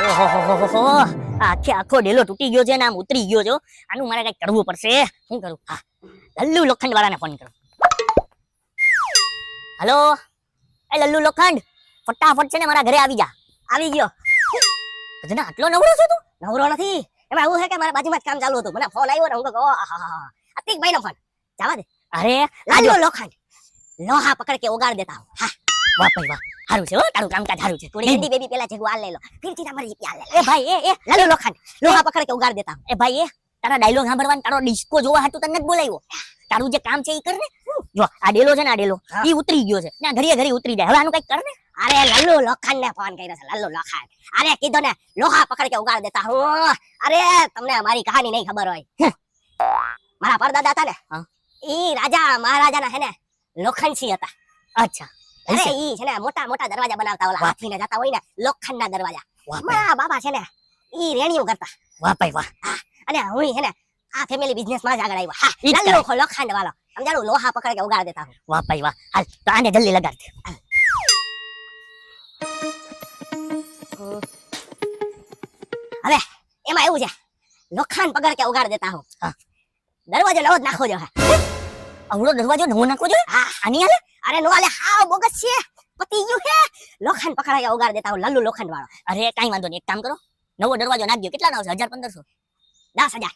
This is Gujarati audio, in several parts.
ઓહો આખે આખો ડેલો તૂટી ગયો છે ને આમ ઉતરી ગયો છો. આનું મારે કઈ કરવું પડશે. શું કરું? હા, લલ્લુ લોખંડ વાળાને ફોન કરું. હલો, એ લલ્લુ લોખંડ, ફટાફટ છે ને મારા ઘરે આવી જા. આવી ગયો. કજના આટલો નવરો છો તું? નવરો નથી, એમાં એવું છે કે મારા બાજુમાં જ કામ ચાલુ હતું, મને ફોન આવ્યો ને હું કહું અતિકભાઈ નો ફોન. જવા દે. અરે લલ્લુ લોખંડ, લોહા પકડ કે ઉગાડ દેતા હું. હા, વાહ ભાઈ વાહ, હારું છે હો, તારું કામકાજ હારું છે. થોડી હિન્દી બેબી પેલા જેવું હાલ લઈ લો, ફિરથી તમારી હાલ લે. એ ભાઈ એ લલ્લુ લોખંડ, લોહા પકડ કે ઉગાડ દેતા. એ ભાઈ એ તારા ડાયલોગ સાંભળવાનું, તારો ડિસ્કો જોવા હાટુ તને જ બોલાવ્યો. તારું જે કામ છે ઈ કર ને. જો આ ડેલો છે ને, આ ડેલો ઈ ઉતરી ગયો છે ને, ઘડીએ ઘડી ઉતરી જાય. હવે આનું કઈક કર ને. અરે લલ્લુ લોખંડ ને ફોન કર્યો છે. લલ્લુ લોખંડ, અરે કીધો ને લોહા પકડ કે ઉગાડ દેતા હું. અરે તમને અમારી કહાની નહીં ખબર હોય. મારા પરદાદા હતા ને, ઈ રાજા મહારાજાના હે ને લોખંડસિંહ હતા. અચ્છા, અરે ઈ છે ને મોટા મોટા દરવાજા બનાવતા, ઓલા હાથીને જતા હોય ને લોખંડના દરવાજા. મારા બાબા છે ને ઈ રેણીઓ કરતા. વાહ ભાઈ વાહ. અને હું છે ને આ ફેમિલી બિઝનેસ માં જ આગળ આવ્યા. હા, લલ્લુ લોખંડ વાળો સમજાડું, લોહા પકડ કે ઉગાડ દેતા. વાહ ભાઈ વાહ. હાલ તો આને જલ્દી લગાડ દે. હવે એમાં એવું છે, લોખંડ પકડ કે ઉગાડ દેતા હું. દરવાજો નવો જ નાખો જો. આવડો દરવાજો નવો નાખો જો. હા, આની હાલે. અરે નો હાલે, હાવ બોગસ છે. પતી ગયું છે. લોખંડ પકડ કે ઉગાડ દેતા હું, લલ્લુ લોખંડ વાળો. અરે કાઈ વાંધો નહીં, એક કામ કરો, નવો દરવાજો નાખજો. કેટલાનો આવશે? 1000 1500? 10,000.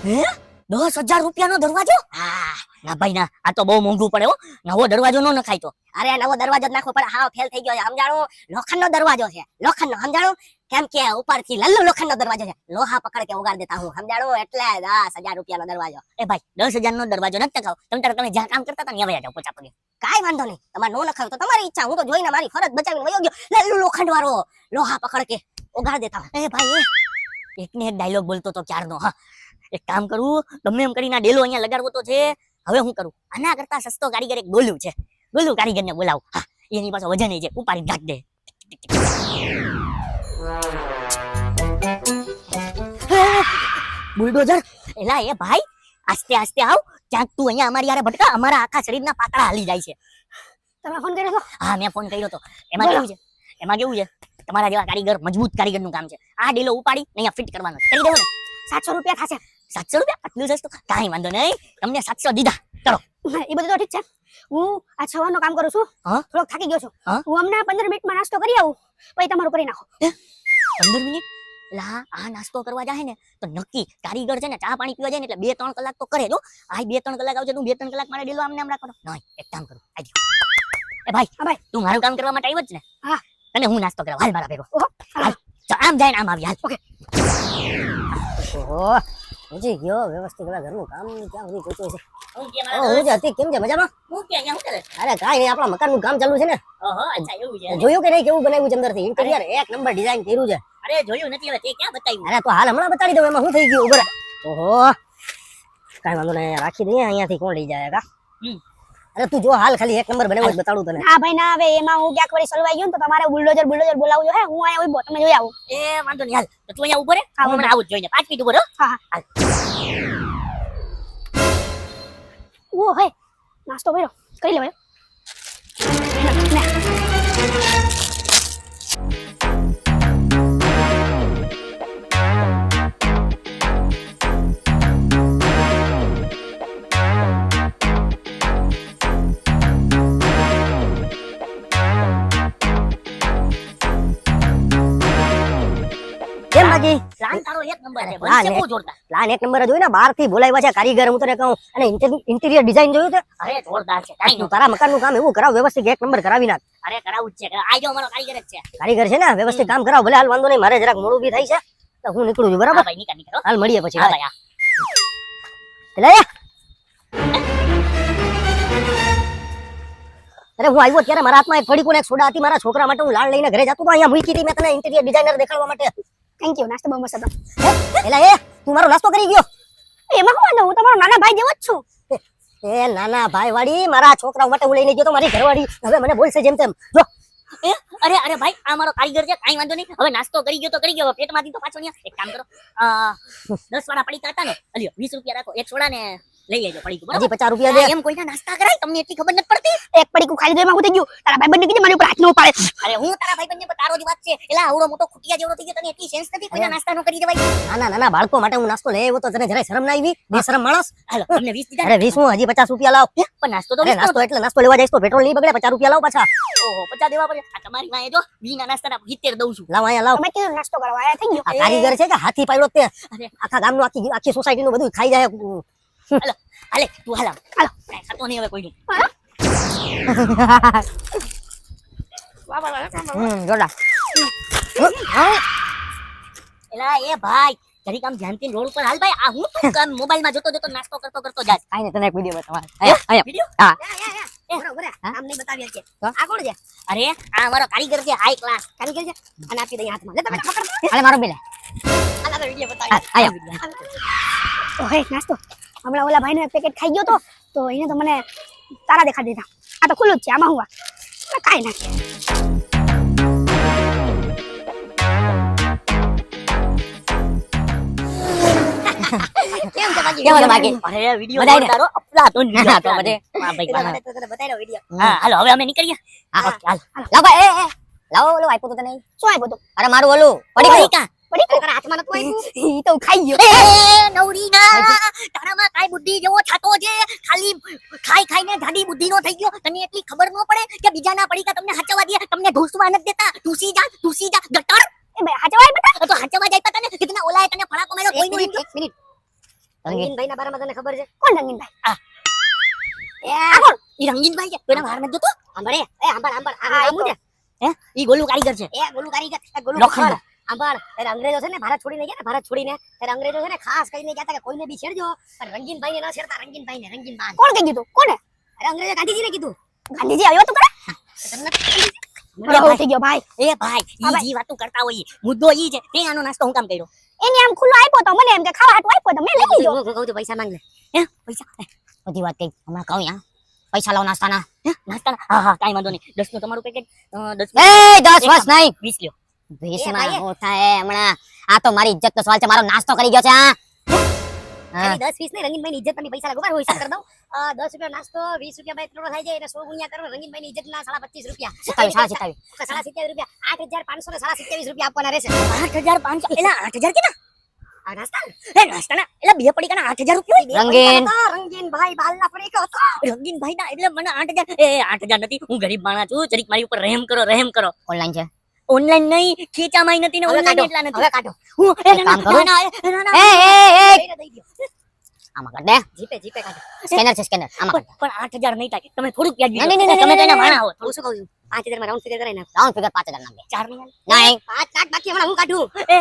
હે? 10,000 રૂપિયાનો દરવાજો? હા ના ભાઈ ના, આ તો બહુ મોંઘું પડે હો. નવો દરવાજો નો નખાય તો. અરે નવો દરવાજો જ નાખવો પડે. હાવ ફેલ થઈ ગયો છે સમજાણું. લોખંડનો દરવાજો છે, લોખંડનો સમજાણું. કેમ કે ઉપરથી લલ્લુ લોખંડનો દરવાજો છે, લોહા પકડ કે ઉગાડ દેતા હું સમજાણું. એટલે 10,000 રૂપિયાનો દરવાજો. એ ભાઈ 10,000 નો દરવાજો નથી નખાવ. તમે જ્યાં કામ કરતા હતા ને હવે જાવ પોચા પગે. કાઈ વાંધો નહીં, તમારે નો નખાવ તો તમારી ઈચ્છા. હું તો જોઈને મારી ફરજ બચાવીને વયો ગયો. લલ્લુ લોખંડ વાળો લોહા પકડ કે ઉગાડ દેતા હું. એ ભાઈ એકને એક ડાયલોગ બોલતો તો ક્યારનો. હા, એક કામ કરું, ગમે એમ કરીને ડેલો અહીંયા લગાડવો તો છે. હવે હું કરું, આના કરતા સસ્તો કારીગર એક બોલું છે. બોલું કારીગરને બોલાવું. હા, એની પાસે વજન છે, ઉપાડી નાખ દે. બુલડોઝર. એલા એ ભાઈ, આસ્તે આસ્તે આવ. ક્યાંક તું અહીંયા અમારી યારે ભટકા. અમારા આખા શરીરના પાતળા હાલી જાય છે. તમે ફોન કર્યો હતો? હા, મેં ફોન કર્યો હતો. એમાં કેવું છે, તમારા જેવા કારીગર, મજબૂત કારીગરનું કામ છે. આ ડેલો ઉપાડી અહીંયા ફિટ કરવાનો. કરી દેવો ને. 700 રૂપિયા થશે. 700 રૂપિયા? આટલું સસ્તું? કાંઈ વાંધો નહીં, તમને 700 દીધા. કરો. એ બધું તો ઠીક છે. હું આ સવારનું કામ કરું છું, થોડોક થાકી ગયો છું. હું હમણાં 15 મિનિટમાં નાસ્તો કરી આવું, પછી તમારું કરી નાખો. 15 મિનિટ? લા આ નાસ્તો કરવા જાય ને તો નક્કી કારીગર છે ને ચા પાણી પીવા જાય ને એટલે 2-3 કલાક તો કરે જો. આ 2-3 કલાક આવશે, તું 2-3 કલાક મારે ડેલો આમને આમ રાખવાનો. નહીં, એક કામ કરું, આજો. એ ભાઈ, હા ભાઈ, તું મારું કામ કરવા માટે આવ્યો જ ને? હા. અને હું નાસ્તો કરવા હાલ મારા ભેગો. હાલ આમ જાય ને આમ આવી. હાલ. ઓકે. ઓહો, હજી ગયો વ્યવસ્થિત. હવે ઘરનું કામ ક્યાં સુધી પહોંચ્યો છે? હું જે હતી કેમ છે? મજામાં? હું કે અહીંયા શું કરે? અરે કાંઈ નહીં, આપણા મકાનનું કામ ચાલુ છે ને. ઓહો, અચ્છા એવું છે. જોયું કે નહીં કેવું બનાવ્યું છે અંદરથી? ઇન્ટિરિયર એક નંબર ડિઝાઇન કર્યું છે. અરે જોયું નથી, હવે તે ક્યાં બતાવ્યું? અરે તો હાલ હમણાં બતાડી દઉં, એમાં શું થઈ ગયું? ઉભો રહે. ઓહો, કાંઈ વાંધો નહીં, રાખી દઈએ. અહીંયાથી કોણ લઈ જાય કા? અરે તું જો હાલ, ખાલી એક નંબર બનાવ્યો બતાડું તને. ના ભાઈ ના, હવે એમાં હું ક્યાંક વળી સલવાઈ ગયું તો તમારે બુલડોઝર બોલાવજો. હે, હું અહીંયા ઉભો, તમે જોઈ આવો. એ વાંધો નહીં, હાલ તો તું અહીંયા ઉભો રે. હું હમણાં આવું જ જોઈને 5 મિનિટ ઉભો રહો. હા હા. ઓ હે, નાસ્તો કર્યો, કરી લેવાય. કેમ બાકી? પ્લાન તારો એક નંબર છે, પ્લાન બનશે બહુ જોરદાર. પ્લાન એક નંબર જ હોય ને. બહારથી બોલાવ્યા છે કારીગર, હું તને કહું. અને ઇન્ટિરિયર ડિઝાઇન જોયું છે? અરે જોરદાર છે. કાઈ તું તારા મકાનનું કામ એવું કરાવ, વ્યવસ્થિત એક નંબર કરાવી નાખ. અરે કરાવું જ છે. આજો અમારો કારીગર જ છે. કારીગર છે ને, વ્યવસ્થિત કામ કરાવ. ભલે હાલ વાંધો નહીં, મારે જરાક મોડું બી થાય છે તો હું નીકળું છું. બરાબર? હા ભાઈ, નીકળો. હાલ મળીએ પછી. હા ભાઈ. એટલે અરે હું આવ્યો ત્યારે મારા હાથમાં એક ફડીકું એક સોડા હતી. મારા છોકરા માટે હું લાડ લઈને ઘરે જતો હતો. અહીંયા મૂકી હતી મેં તને ઇન્ટિરિયર ડિઝાઇનર દેખાડવા માટે. થેન્ક યુ, નાસ્તો બહુ મસ્ત હતો. એટલે તું મારો નાસ્તો કરી ગયો? એમાં શું વાંધો, હું તમારો નાના ભાઈ જેવો જ છું. એ નાના ભાઈ વાળી, મારા છોકરાઓ માટે હું લઈને ગયો તો મારી ઘરવાળી હવે મને બોલશે જેમ તેમ. જો અરે ભાઈ, આ મારો કારીગર છે. કાઈ વાંધો નહીં, હવે નાસ્તો કરી ગયો તો કરી ગયો, પેટમાંથી તો પાછો નહીં. એક કામ કરો, 10 વાળા પડીકા હતા ને, અલ્યો 20 રૂપિયા રાખો. એક સોડા ને લઈ લેજો પડીકું બરાબર. હજી 50 રૂપિયા દે. એમ કોઈના નાસ્તા કરાય તમને એટલી ખબર નથી પડતી. એક પડીકું ખાઈ લીધું એમાં હું થઈ ગયું તારા ભાઈબંધને કીધું મારી ઉપર હાથ ન ઉપાડે. અરે હું તારા ભાઈબંધને પણ તારો જ વાત છે. એલા આવડો મોટો ખુટિયા જેવડો થઈ ગયો તને એટલી સેન્સ નથી કોઈના નાસ્તા નો કરી દેવાય. નાના નાના બાળકો માટે હું નાસ્તો લઈ આવ્યો તો તને જરાય શરમ ના આવી? બેશરમ માણસ. હાલો તમને 20 દીધા. અરે 20 હું હજી 50 રૂપિયા લાવ. પણ નાસ્તો તો અરે નાસ્તો એટલે નાસ્તો લેવા જઈશ તો પેટ્રોલ નહીં બગડે, 50 રૂપિયા લાવ પાછા. ઓહો 50 દેવા પડે. આ તમારી વાંહે જો 20 ના નાસ્તાના 70 દઉં છું. લાવ અહીંયા લાવ. તમે કીધું નાસ્તો કરવા આયા થઈ ગયો. આ કારીગર છે કે હાથી પાડ્યો તે? અરે આખા ગામનું આખી સોસાયટીનું બધું ખાઈ જાય. હાલે તું હાલ આવ. હાલો. કાંઈ ખાતો નહીં હવે કોઈનું. જોરદાર. એલા એ ભાઈ જરીક આમ ધ્યાનથી રોડ ઉપર હાલ ભાઈ. આ હું તું કામ મોબાઈલમાં જોતો જોતો નાસ્તો કરતો જાસ. કાઈ નહીં, તને એક વિડિયો બતાવવા. અહીંયા વિડિયો? હા. બરોબર આમ નહીં બતાવી કે તો? આ કોણ છે? અરે આ અમારો કારીગર છે હાઈ ક્લાસ. કારીગર છે અને આપી દઈ હાથમાં લે તમે પકડ. અરે મારો બેલે. આલા તો વિડિયો બતાવી. આયા. ઓહે નાસ્તો હમણાં ઓલા ભાઈનો એક પેકેટ ખાઈ ગયો તો એને તો મને તારા દેખાડી દીધા. આ તો ખુલ્લું જ છે આમાં હું કાઈ ના. કેમ છે બાકી? કેમ છે બાકી? અરે વિડિયો બધાયને? તારો અફલાતૂન હા, વિડિયો તો બધે. વાહ ભાઈ એના વાહ. માટે તો તને બતાવ્યો વિડિયો. હા હાલો હવે અમે નીકળીએ. હા, ઓકે, હાલ. લાવ ભાઈ. લાવો ઓલું આપ્યું તું તને. શું આપ્યું તું? અરે મારું ઓલું પડી ઓય ગયું. કા? પડી તારા હાથમાં નતું આપ્યું? ઈ તો હું ખાઈ ગયો. એ નવરીના તારામાં કાઈ બુદ્ધિ જેવો છાતો છે. ખાલી ખાઈને જાડી બુદ્ધિ નો થઈ ગયો. તને એટલી ખબર ન પડે કે બીજાના પડીકા તમને હાચવા દે, તમને ઢૂસવા નથી દેતા. ઢૂસી જા ગટર. એ ભાઈ હાચવાય બતા. તો હાચવા જાય તને કિતના ઓલાએ તને ફડાકો માર્યો કોઈ નું એક મિનિટ રંગીનભાઈ રંગીનભાઈના બારામાં તને ખબર છે? કોણ રંગીનભાઈ? આ. એ આ કોણ? ઈ રંગીનભાઈ છે કોઈના બહાર નથી જતો. સાંભળે એ સાંભળ આ આમુ છે. હે ઈ ગોલું કારીગર છે. એ ગોલું કારીગર એ ગોલું લોખંડ. સાંભળ ત્યારે અંગ્રેજો છે ને ભારત છોડીને ગયા ને ભારત છોડીને ત્યારે અંગ્રેજો છે ને ખાસ કરીને કહેતા કે કોઈને બી છેડજો પણ રંગીનભાઈને ન છેડતા રંગીનભાઈને રંગીનબાન. કોણ કહી દીધું? કોને? અરે અંગ્રેજો ગાંધીજીને કીધું. ગાંધીજી આવ્યો તું કરે? બરાબર થઈ ગયો ભાઈ. એ ભાઈ ઈ જી વાતું કરતા હોય ઈ. મુદ્દો ઈ છે તે આનો નાસ્તો હું કામ કર્યો. એને આમ ખુલ્લો આપ્યો તો મને એમ કે ખાવા હાટુ આપ્યો તો મેં લઈ લીધો. હું કહું તો પૈસા માંગ લે. હે પૈસા બધી વાત કઈ હમણાં કહું યા. પૈસા લાવ નાસ્તાના. હે નાસ્તા હા કાઈ વાંધો નહીં. 10 નું તમારું પેકેટ 10 એ 10 વર્ષ નહીં. 20 લ્યો. 20 એ માં ભાઈ. હું થાય હમણાં? આ તો મારી ઇજ્જત નો સવાલ છે. મારો નાસ્તો કરી ગયો છે આ. હા. ખાલી 10 20 ને રંગીનભાઈની ઇજ્જત ની પૈસા લાગો હું હિસાબ કરી દઉં. 10 રૂપિયા નાસ્તો 20 રૂપિયા બાય ત્રણ થાય જાય એટલે 100 ગુણ્યા કરો રંગીનભાઈની ઇજ્જતના 25 રૂપિયા. 27 27 રૂપિયા 8500 ને 27 રૂપિયા આપવાના રહેશે. 8500 એલા 8000 કેના? આ નાસ્તા એ નાસ્તાના એલા બે પડીકાના 8000 રૂપિયા હોય. રંગીન. રંગીનભાઈ બાલના પડીકો હતો. રંગીનભાઈ ના એટલે મને 8000 એ 8000 નથી. હું ગરીબ માણસ છું. જરીક મારી ઉપર રહેમ કરો. ઓનલાઈન છે. ઓનલાઈન નહીં ખીચામાં નથી ને હવે ઓનલાઈન કાઢો, એટલા નથી. હવે કાઢો. હું એક કામ કરું? ના, એ લઈને દઈ દ્યો. આમાં કર દે. જીપે કાઢો. સ્કેનર છે સ્કેનર. આમાં કર. પણ 8000 નહીં થાય. તમે થોડુંક વ્યાજ નહીં, નહીં, નહીં, તમે તો એના નહીં, માણા હો. હું શું કહું છું 5000 માં રાઉન્ડ ફિગર કરાઈ નાખ. રાઉન્ડ ફિગર 5000 નાખ દે. 4 નહીં નહીં. 5 લાખ બાકી હમણાં હું કાઢું. એ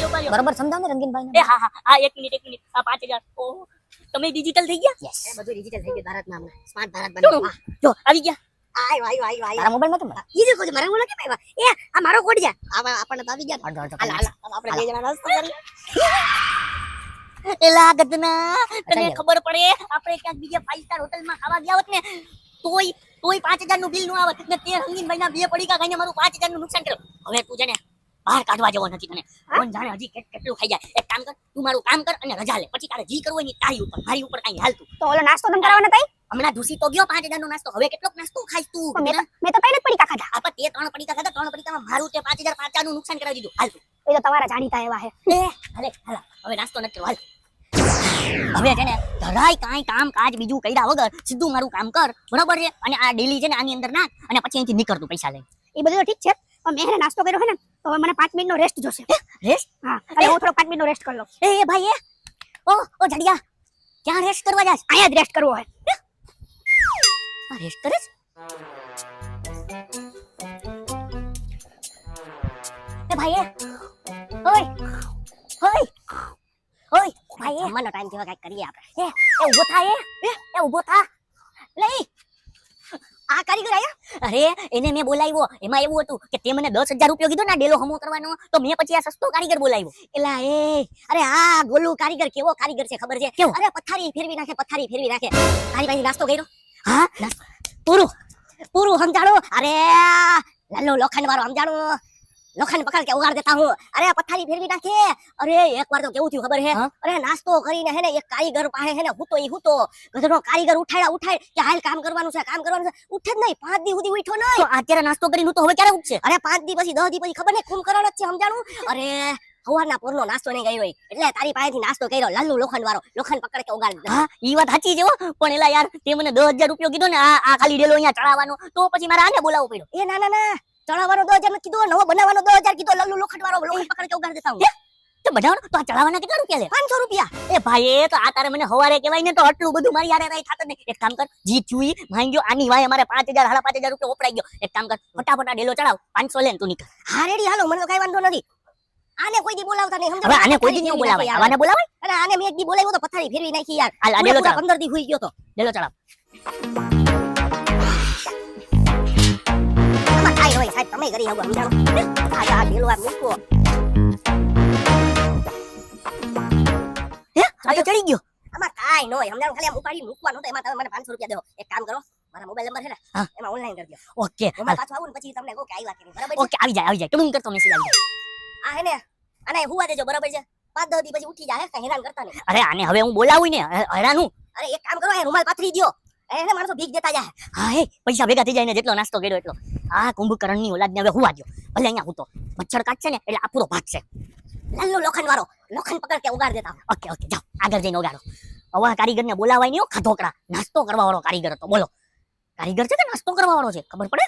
ઉપાડ્યો. બરોબર સમજાવ ને રંગીનભાઈ એ હા આ 1 મિનિટ આ 5000 ઓહો તમે ડિજિટલ થઈ ગયા. યસ. એ બધું ડિજિટલ થઈ ગયું ભારતમાં હમણાં. સ્માર્ટ ભારત બન્યું. વાહ. જો આવી ગયા. આયો. તારા મોબાઈલ માં તો મળે. ઈ જે કહું છું, મારા ઓલા કેમ આવ્યા? એ આ મારો કોડ છે. આપણને તો આવી ગયા. અડધો અડધો હાલ આપણે બે જણા નાસ્તો કરીએ. એલા ગદના તને અચ્છા, ખબર પડે આપણે ક્યાંક બીજે 5 સ્ટાર હોટલમાં ખાવા ગયા હોત ને તોય 5000 નું બિલ નું આવત ને તે રંગીનભાઈના બે પડીકા ખાઈને મારું 5000 નું નુકસાન કર્યું. હવે તું છે ને બહાર કાઢવા જેવો નથી તને. કોણ જાણે હજી કેટલું ખાઈ જાય. એક કામ કર તું મારું કામ કર અને રજા લે. પછી તારે જી કરવું હોય ને તારી ઉપર મારી ઉપર કાઈ હાલતું. તો ઓલો નાસ્તો તમે કરાવવાના થાય? હમણાં ઢૂસી તો ગયો 5000 નો નાસ્તો. હવે કેટલોક નાસ્તો ખાઈશ તું? મેં તો પહેલા જ પડીકા ખાધા. આપા તે 3 પડીકા ખાધા. 3 પડીકામાં મારું તે 5000 નું નુકસાન કરાવી દીધું. હાલ તું. એ તો તમારા જાણીતા એવા હે. હાલ હવે નાસ્તો નથી કરવો. હાલ હવે છે ને જરાય કાંઈ કામ કાજ બીજું કર્યા વગર સીધું મારું કામ કર બરોબર છે. અને આ ડેલી છે ને આની અંદર નાખ અને પછી અહીંથી નીકળતું પૈસા લઈ. એ બધું તો ઠીક છે પણ મેં એને નાસ્તો કર્યો છે ને તો હવે મને 5 મિનિટનો રેસ્ટ જોશે. રેસ્ટ? હા અને હું થોડો 5 મિનિટનો રેસ્ટ કરી લઉં. એ ભાઈ ઓ જડિયા ક્યાં રેસ્ટ કરવા જાસ? અહીંયા જ રેસ્ટ કરવો હોય. આ રેસ્ટ કરે છે? એ ભાઈ ઓય ભાઈ મને ટાઈમ થયો કાઈ કરીએ આપણે. એ ઊભો થા. એ ઊભો થા. લઈ આ કારીગર આયા. અરે એને મેં બોલાવ્યો. એમાં એવું હતું કે તે મને 10000 રૂપિયા કીધો ને ડેલો હમો કરવાનો તો મેં પછી આ સસ્તો કારીગર બોલાવ્યો. એલા એ અરે આ ગોલું કારીગર કેવો કારીગર છે ખબર છે? કેવો? અરે પથારી ફેરવી નાખે. તારી પાસે નાસ્તો કર્યો? હા પૂરું સમજાડો. અરે લાલો લોખંડ વાળો સમજાડો. લોખંડ પકડ કે ઉગાડ દેતા હું. અરે પથારી ફેરવી નાખે. અરે એકવાર તો કેવું થયું ખબર હે? હા? અરે નાસ્તો કરીને હે ને એક કારીગર પાસે હે ને હુતો ગધેડો કારીગર ઉઠાડ કે હાલ કામ કરવાનું છે ઉઠે જ નહીં 5 દી સુધી ઉઠ્યો નહીં. તો અત્યારે નાસ્તો કરીને હું તો હવે ક્યારે ઉઠશે? અરે 5 દી પછી 10 દી પછી ખબર નહીં ખૂન કરવાનો જ છે સમજાણું. અરે સવારના પોરનો નાસ્તો નહીં કર્યો હોય એટલે તારી પાસેથી નાસ્તો કર્યો લાલુ લોખંડ વાળો લોખંડ પકડ કે ઉગાડ દે. હા ઈ વાત સાચી છે હો. પણ એલા યાર તે મને 10,000 રૂપિયો કીધો ને આ ખાલી ડેલો અહીંયા ચડાવવાનો, તો પછી મારે આને બોલાવવો પડ્યો. એ ના ના ના ચડાવવાનો 2000 નથી કીધો, નવો બનાવવાનો 2000 કીધો. લાલુ લોખંડ વાળો લોખંડ પકડ કે ઉગાડ દેતા હું. તો બધાનો તો આ ચડાવવાના કેટલા રૂપિયા લે? 500 રૂપિયા. એ ભાઈ એ તો આ તારે મને હવારે કહેવાય ને તો આટલું બધું મારી યારે રહી થાત ને. એક કામ કર, જી ચુઈ માંગ્યો આની વાય અમારે 5,000 5,500 રૂપિયા ઓપરાઈ ગયો. એક કામ કર, ફટાફટ આ ડેલો ચડાવ, 500 લે ને તું નીકળ. હા રેડી હાલો, મને તો કઈ વાંધો નથી. આને કોઈ દી બોલાવતા નહીં સમજો. હવે આને કોઈ દી ન બોલાવાય, આવાને બોલાવાય. અરે આને મેં એક દી બોલાવ્યો તો પથારી ફેરવી નાખી યાર. આ ડેલો પૂરા ચડાવ, 15 દી હુઈ ગયો તો. ડેલો ચડાવ. આમાં કાઈ હોય સાહેબ, તમે કરી આવો સમજાણો. આ ઢીલો આ મૂકો. આ તો ચડી ગયો. આમાં કાઈ ન હોય સમજાણો, ખાલી આમ ઉપાડી મૂકવાનું તો એમાં તમે મને 500 રૂપિયા દેવો. એક કામ કરો, મારા મોબાઈલ નંબર છે ને હા. એમાં ઓનલાઈન કરી દો. ઓકે હું પાછું આવું ને પછી તમને કહું કે આવ્યા કે નહીં, બરાબર છે? ઓકે આવી જાય ટુંગ કરતો મેસેજ આવી જાય. આ હે ને આને હુવા દેજો, બરાબર છે? 5-10 દી પછી ઉઠી જાય, કઈ હેરાન કરતા નહીં. અરે આને હવે હું બોલાવું ને હેરાનું. અરે એક કામ કરો, એ રૂમાલ પાથરી દ્યો. એને માણસો ભીખ દેતા જાય. હા હે પૈસા ભેગા થઈ જાય ને જેટલો નાસ્તો કર્યો એટલો. આ કુંભકર્ણની ઓલાદને હવે હુવા દ્યો. ભલે અહીંયા હું તો મચ્છર કાઢશે ને એટલે આ પૂરો ભાગશે. લાલ્લો લોખંડ વાળો લોખંડ પકડ કે ઉગાડ દેતા. ઓકે ઓકે જાઓ આગળ જઈને ઓગાડો. હવે આ કારીગરને બોલાવાય નહીં હો, ખાધોકડા. નાસ્તો કરવા વાળો કારીગર હતો બોલો. કારીગર છે કે નાસ્તો કરવા વાળો છે ખબર પડે?